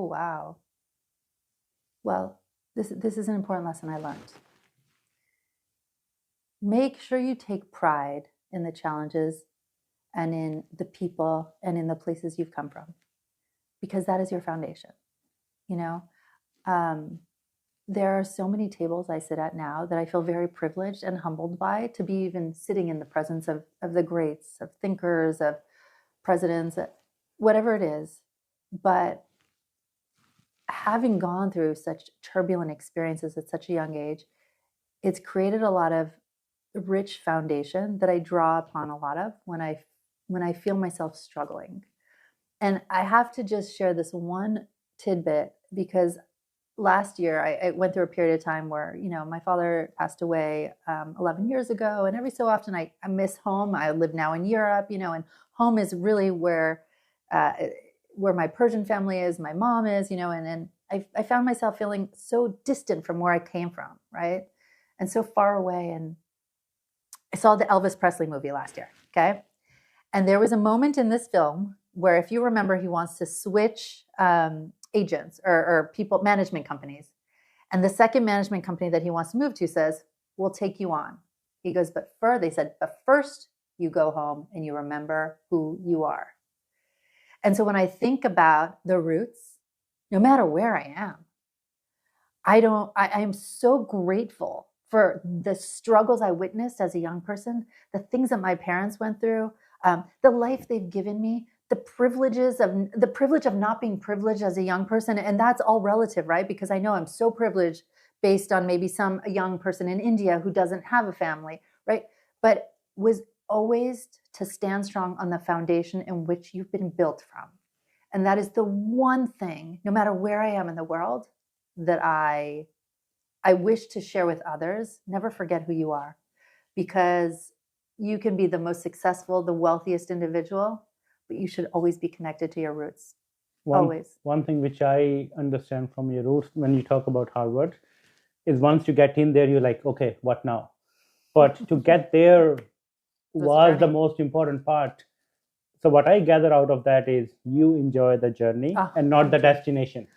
Oh, wow. Well, this is an important lesson I learned. Make sure you take pride in the challenges and in the people and in the places you've come from, because that is your foundation. You know, um, there are so many tables I sit at now that I feel very privileged and humbled by, to be even sitting in the presence of the greats, of thinkers, of presidents, whatever it is. But having gone through such turbulent experiences at such a young age, it's created a lot of rich foundation that I draw upon a lot of when I feel myself struggling. And I have to just share this one tidbit, because last year I went through a period of time where, my father passed away 11 years ago. And every so often I miss home. I live now in Europe, and home is really uh, where my Persian family is, my mom is, and I found myself feeling so distant from where I came from, right? And so far away. And I saw the Elvis Presley movie last year, okay? And there was a moment in this film where, if you remember, he wants to switch agents or people, management companies. And the second management company that he wants to move to says, "We'll take you on." He goes, they said, "But first you go home and you remember who you are." And so when I think about the roots, no matter where I am, I am so grateful for the struggles I witnessed as a young person, the things that my parents went through, the life they've given me, the privilege of not being privileged as a young person. And that's all relative, right? Because I know I'm so privileged based on maybe a young person in India who doesn't have a family, right? But was always to stand strong on the foundation in which you've been built from. And that is the one thing, no matter where I am in the world, that I wish to share with others. Never forget who you are, because you can be the most successful, the wealthiest individual, but you should always be connected to your roots. Always. One thing which I understand from your roots when you talk about Harvard is, once you get in there, you're like, okay, what now? But to get there was the most important part. So what I gather out of that is you enjoy the journey and not the destination.